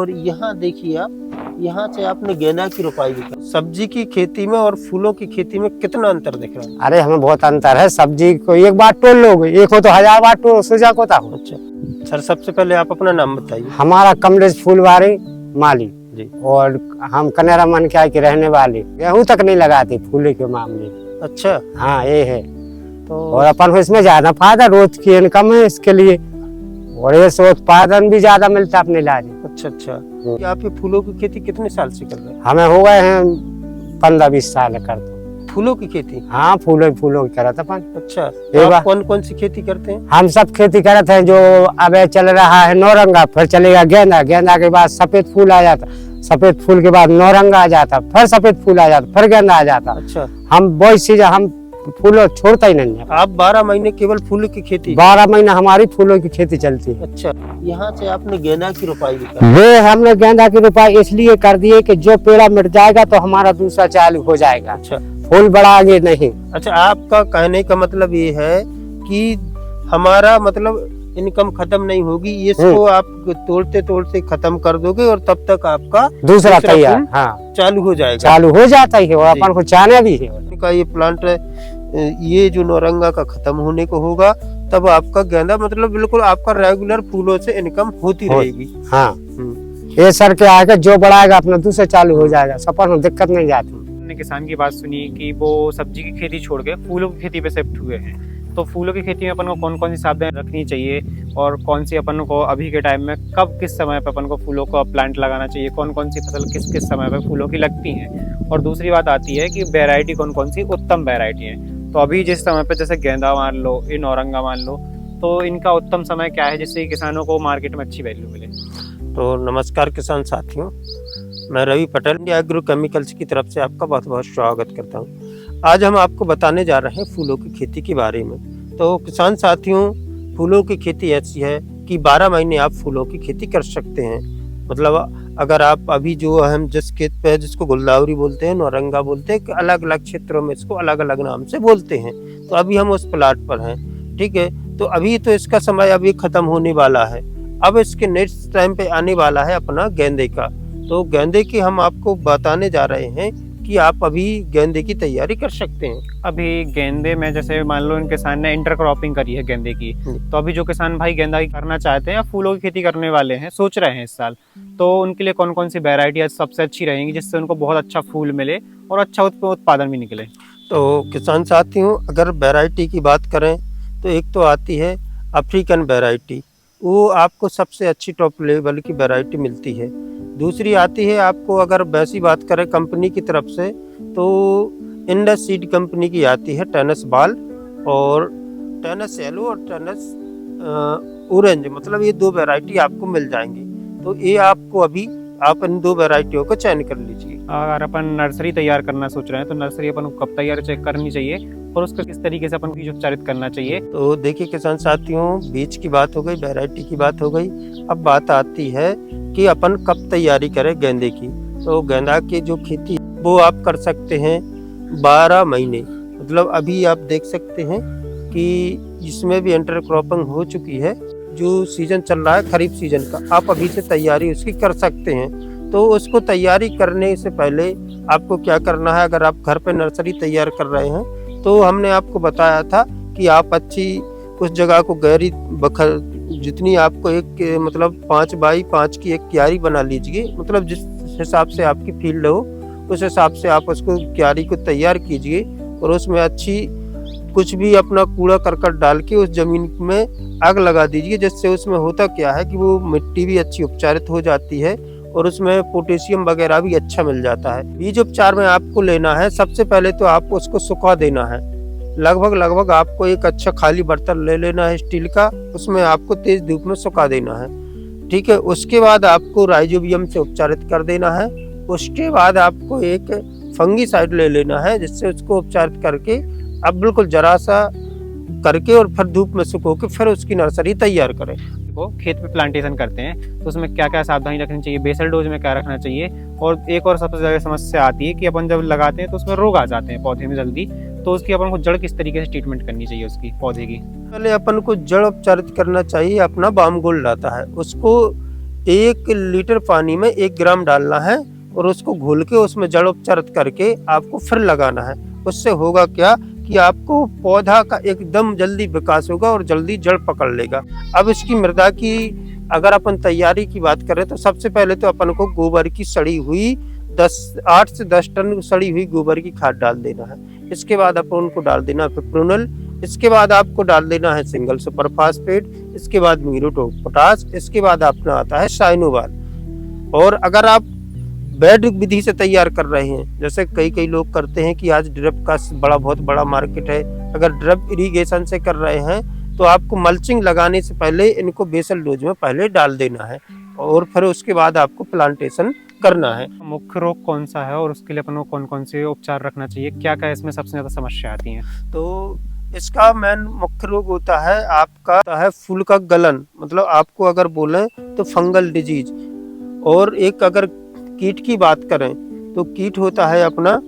और यहाँ देखिए आप, यहाँ से आपने गेंदा की रोपाई भी की। सब्जी की खेती में और फूलों की खेती में कितना अंतर दिख रहा है? अरे हमें बहुत अंतर है। सब्जी को एक बार तोड़ लोगे, एक हो तो 1000 बार तोड़ सोचा को था। अच्छा सर, सबसे पहले आप अपना नाम बताइए। हमारा कमलेश फूलवारी माली जी। और हम कनेरा मन के रहने वाले। गेहूं तक नहीं लगाते फूले के मामले में। अच्छा हाँ ये है। तो और अपन को इसमें ज्यादा फायदा, रोज की इनकम है इसके लिए, और ये उत्पादन भी ज्यादा मिलता है अपने लाने। अच्छा अच्छा, आप ये फूलों की खेती कितने साल से कर रहे हैं? हमें हो गए हैं 15-20 साल करते। फूलों की खेती? हाँ फूलों की करा था अपन। अच्छा, तो आप कौन कौन सी खेती करते हैं? हम सब खेती करते हैं। जो अब चल रहा है नौरंगा, फिर चलेगा गेंदा, गेंदा के बाद सफेद फूल आ जाता, सफेद फूल के बाद नौरंगा आ जाता, फिर सफेद फूल आ जाता, फिर गेंदा आ जाता। अच्छा, हम वही चीज हम फूलों छोड़ता ही नहीं है। आप 12 महीने केवल फूलों की खेती? 12 महीना हमारी फूलों की खेती चलती है। अच्छा, यहाँ से आपने गेंदा की रोपाई भी की? वे हमने गेंदा की रोपाई इसलिए कर दी है कि जो पेड़ा मिट जाएगा तो हमारा दूसरा चालू हो जाएगा। अच्छा, फूल बढ़ाएंगे नहीं। अच्छा, आपका कहने का मतलब ये है कि हमारा मतलब इनकम खत्म नहीं होगी, इसको आप तोड़ते तोड़ते खत्म कर दोगे और तब तक आपका दूसरा तैयार हाँ चालू हो जाएगा। चालू हो जाता ही है, और अपन को चाहना भी है। का ये प्लांट ये जो नौरंगा का खत्म होने को होगा, तब आपका गेंदा मतलब बिल्कुल आपका रेगुलर फूलों से इनकम होती रहेगी। हाँ ये सर के आगे जो बढ़ाएगा अपना दूसरा चालू हो जाएगा, सफर में दिक्कत नहीं जाती। हमने किसान की बात सुनी कि वो सब्जी की खेती छोड़ के फूलों की खेती पे शिफ्ट हुए हैं। तो फूलों की खेती में अपन को कौन कौन सी सावधानी रखनी चाहिए, और कौन सी अपन को अभी के टाइम में कब किस समय पे अपन को फूलों का प्लांट लगाना चाहिए, कौन कौन सी फसल किस किस समय पे फूलों की लगती हैं। और दूसरी बात आती है कि वैरायटी कौन कौन सी उत्तम वैरायटी है। तो अभी जिस समय पे जैसे गेंदा मान लो, ये नौरंगा मान लो, तो इनका उत्तम समय क्या है जिससे किसानों को मार्केट में अच्छी वैल्यू मिले? तो नमस्कार किसान साथियों, मैं Ravi Patel India agro chemicals की तरफ से आपका बहुत बहुत स्वागत करता हूं। आज हम आपको बताने जा रहे हैं फूलों की खेती के बारे में। तो किसान साथियों, फूलों की खेती ऐसी है कि 12 महीने आप फूलों की खेती कर सकते हैं। मतलब अगर आप अभी जो हम जिस खेत पे है, जिसको गुलदावरी बोलते हैं, नौरंगा बोलते हैं, अलग अलग क्षेत्रों में इसको अलग अलग नाम से बोलते हैं। तो अभी हम उस प्लाट पर हैं, ठीक है। तो अभी तो इसका समय अभी खत्म होने वाला है। अब इसके नेक्स्ट टाइम पे आने वाला है अपना गेंदे का। तो गेंदे की हम आपको बताने जा रहे हैं कि आप अभी गेंदे की तैयारी कर सकते हैं। अभी गेंदे में जैसे मान लो इन किसान ने इंटरक्रॉपिंग करी है गेंदे की, तो अभी जो किसान भाई गेंदा की करना चाहते हैं या फूलों की खेती करने वाले हैं, सोच रहे हैं इस साल, तो उनके लिए कौन कौन सी वैरायटी सबसे अच्छी रहेंगी जिससे उनको बहुत अच्छा फूल मिले और अच्छा उत्पादन भी निकले? तो किसान साथियों, अगर वैरायटी की बात करें तो एक तो आती है अफ्रीकन वैरायटी, वो आपको सबसे अच्छी टॉप लेवल की वैरायटी मिलती है। दूसरी आती है आपको, अगर वैसी बात करें कंपनी की तरफ से, तो इंडस सीड कंपनी की आती है टेनस बाल और टेनस येलो और टेनस ऑरेंज, मतलब ये 2 वैरायटी आपको मिल जाएंगी। तो ये आपको अभी आप इन 2 वैरायटियों को चयन कर लीजिए। अगर अपन नर्सरी तैयार करना सोच रहे हैं तो नर्सरी अपन को कब तैयार करनी चाहिए और उसको किस तरीके से अपन बीज उपचारित करना चाहिए? तो देखिए किसान साथियों, बीज की बात हो गई, वैरायटी की बात हो गई। अब बात आती है कि अपन कब तैयारी करें गेंदे की। तो गेंदा की जो खेती वो आप कर सकते हैं 12 महीने। मतलब अभी आप देख सकते हैं कि इसमें भी इंटरक्रॉपिंग हो चुकी है। जो सीजन चल रहा है खरीफ सीजन का, आप अभी से तैयारी उसकी कर सकते हैं। तो उसको तैयारी करने से पहले आपको क्या करना है, अगर आप घर पे नर्सरी तैयार कर रहे हैं तो हमने आपको बताया था कि आप अच्छी उस जगह को गहरी बखर जितनी आपको एक मतलब 5 बाई 5 की एक क्यारी बना लीजिए। मतलब जिस हिसाब से आपकी फील्ड हो उस हिसाब से आप उसको क्यारी को तैयार कीजिए और उसमें अच्छी कुछ भी अपना कूड़ा करकट डाल के उस जमीन में आग लगा दीजिए। जिससे उसमें होता क्या है कि वो मिट्टी भी अच्छी उपचारित हो जाती है और उसमें पोटेशियम वगैरह भी अच्छा मिल जाता है। बीज उपचार में आपको लेना है, सबसे पहले तो आपको उसको सुखा देना है। लगभग आपको एक अच्छा खाली बर्तन ले लेना है स्टील का, उसमें आपको तेज धूप में सुखा देना है, ठीक है। उसके बाद आपको राइजोबियम से उपचारित कर देना है। उसके बाद आपको एक फंगीसाइड ले लेना है, जिससे उसको उपचारित करके अब बिल्कुल जरा सा करके और फिर धूप में सुखो के फिर उसकी नर्सरी तैयार करें। को खेत में प्लांटेशन करते हैं तो उसमें क्या क्या सावधानी रखनी चाहिए, बेसल डोज में क्या रखना चाहिए, और एक और सबसे ज्यादा समस्या आती है कि अपन जब लगाते हैं तो उसमें रोग आ जाते हैं पौधे में जल्दी, तो उसकी अपन को जड़ किस तरीके से ट्रीटमेंट करनी चाहिए उसकी पौधे की? पहले अपन को जड़ उपचारित करना चाहिए। अपना बाम गोल्ड आता है, उसको 1 लीटर पानी में 1 ग्राम डालना है और उसको घोल के उसमें जड़ोपचारित करके आपको फिर लगाना है। उससे होगा क्या कि आपको पौधा का एकदम जल्दी विकास होगा और जल्दी जड़ पकड़ लेगा। अब इसकी मृदा की अगर अपन तैयारी की बात करें तो सबसे पहले तो अपन को गोबर की सड़ी हुई 8 से 10 टन सड़ी हुई गोबर की खाद डाल देना है। इसके बाद अपन उनको डाल देना है पिप्रोनल, इसके बाद आपको डाल देना है सिंगल सुपर फास्फेट, इसके बाद म्यूरेट ऑफ पोटाश, इसके बाद अपना आता है साइनोवाल। और अगर आप बेड विधि से तैयार कर रहे हैं, जैसे कई लोग करते हैं कि आज ड्रिप का बहुत बड़ा मार्केट है, अगर ड्रिप इरिगेशन से कर रहे हैं तो आपको मल्चिंग लगाने से पहले इनको बेसल डोज में पहले डाल देना है और फिर उसके बाद आपको प्लांटेशन करना है। मुख्य रोग कौन सा है और उसके लिए अपन को कौन कौन से उपचार रखना चाहिए, क्या क्या इसमें सबसे ज्यादा समस्या आती है? तो इसका मेन मुख्य रोग होता है आपका है फूल का गलन, मतलब आपको अगर बोलें तो फंगल डिजीज। और एक अगर कीट की बात करें तो कीट होता है अपना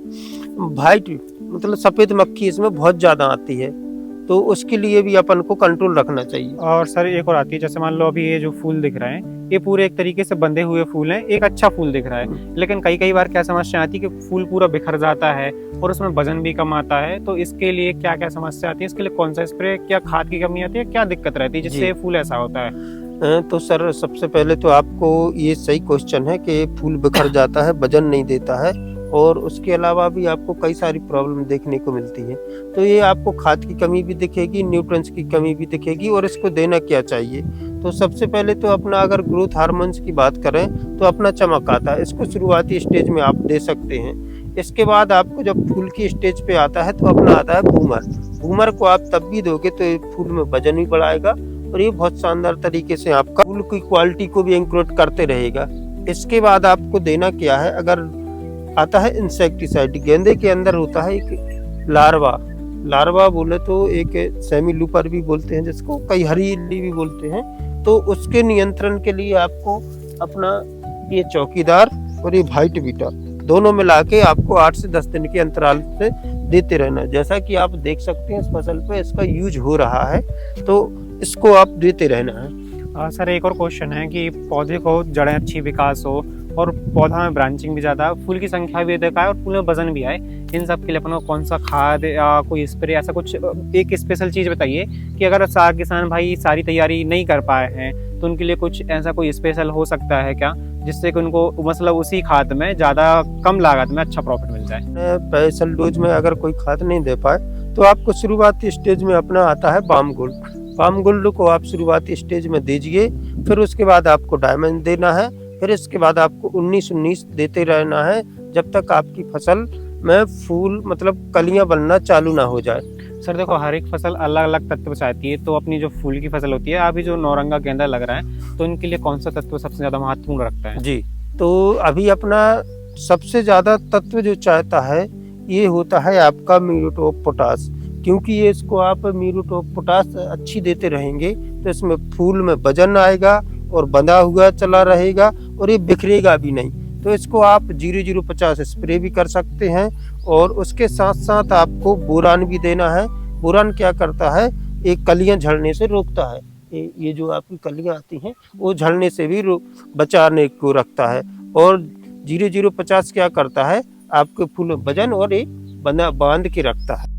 वाइट, मतलब सफेद मक्खी इसमें बहुत ज्यादा आती है, तो उसके लिए भी अपन को कंट्रोल रखना चाहिए। और सर एक और आती है, जैसे मान लो अभी ये जो फूल दिख रहे हैं ये पूरे एक तरीके से बंधे हुए फूल हैं, एक अच्छा फूल दिख रहा है, लेकिन कई बार क्या समस्या आती है कि फूल पूरा बिखर जाता है और उसमें वजन भी कम आता है। तो इसके लिए क्या क्या समस्या आती है, इसके लिए कौन सा स्प्रे, क्या खाद की कमी आती है, क्या दिक्कत रहती है जिससे फूल ऐसा होता है? तो सर सबसे पहले तो आपको ये सही क्वेश्चन है कि फूल बिखर जाता है, वजन नहीं देता है और उसके अलावा भी आपको कई सारी प्रॉब्लम देखने को मिलती है। तो ये आपको खाद की कमी भी दिखेगी, न्यूट्रिएंट्स की कमी भी दिखेगी और इसको देना क्या चाहिए। तो सबसे पहले तो अपना अगर ग्रोथ हार्मोन्स की बात करें तो अपना चमक आता है, इसको शुरुआती स्टेज में आप दे सकते हैं। इसके बाद आपको जब फूल की स्टेज पे आता है तो अपना आता है बूमर। बूमर को आप तब भी दोगे तो ये फूल में वजन भी बढ़ाएगा और ये बहुत शानदार तरीके से आपका फूल की क्वालिटी को भी इंक्रीज करते रहेगा। इसके बाद आपको देना क्या है, अगर आता है इंसेक्टिसाइड। गेंदे के अंदर होता है एक लार्वा बोले तो एक सेमी लूपर भी बोलते हैं, जिसको कई हरी इल्ली भी बोलते हैं। तो उसके नियंत्रण के लिए आपको अपना ये चौकीदार और ये वाइट बीटा दोनों मिला के आपको 8 से 10 दिन के अंतराल से देते रहना। जैसा कि आप देख सकते हैं इस फसल पे इसका यूज हो रहा है, तो इसको आप देते रहना है। सर एक और क्वेश्चन है कि पौधे को जड़ें अच्छी विकास हो और पौधा में ब्रांचिंग भी ज़्यादा, फूल की संख्या भी अधिक आए और फूल में वजन भी आए, इन सब के लिए अपन को कौन सा खाद या कोई स्प्रे ऐसा कुछ एक स्पेशल चीज़ बताइए कि अगर सारे किसान भाई सारी तैयारी नहीं कर पाए हैं तो उनके लिए कुछ ऐसा कोई स्पेशल हो सकता है क्या, जिससे कि उनको मतलब उसी खाद में ज़्यादा कम लागत में अच्छा प्रॉफिट मिल जाए? बेसल डोज में अगर कोई खाद नहीं दे पाए तो आपको शुरुआती स्टेज में अपना आता है बाम गोल्ड को आप शुरुआती स्टेज में दीजिए। फिर उसके बाद आपको डायमंड देना है, फिर इसके बाद आपको 19-19 देते रहना है जब तक आपकी फसल में फूल मतलब कलियां बनना चालू ना हो जाए। सर देखो हर एक फसल अलग अलग तत्व चाहती है, तो अपनी जो फूल की फसल होती है, अभी जो नौरंगा गेंदा लग रहा है, तो इनके लिए कौन सा तत्व सबसे ज्यादा महत्वपूर्ण रखता है? जी, तो अभी अपना सबसे ज्यादा तत्व जो चाहता है ये होता है आपका म्यूरेट ऑफ पोटाश, क्योंकि ये इसको आप म्यूरेट ऑफ पोटाश अच्छी देते रहेंगे तो इसमें फूल में वजन आएगा और बंधा हुआ चला रहेगा और ये बिखरेगा भी नहीं। तो इसको आप 0050 स्प्रे भी कर सकते हैं और उसके साथ साथ आपको बोरान भी देना है। बोरान क्या करता है, एक कलियां झड़ने से रोकता है, ये जो आपकी कलियां आती हैं वो झड़ने से भी बचाने को रखता है। और 0050 क्या करता है, आपके फूल में वजन और एक बांध के रखता है।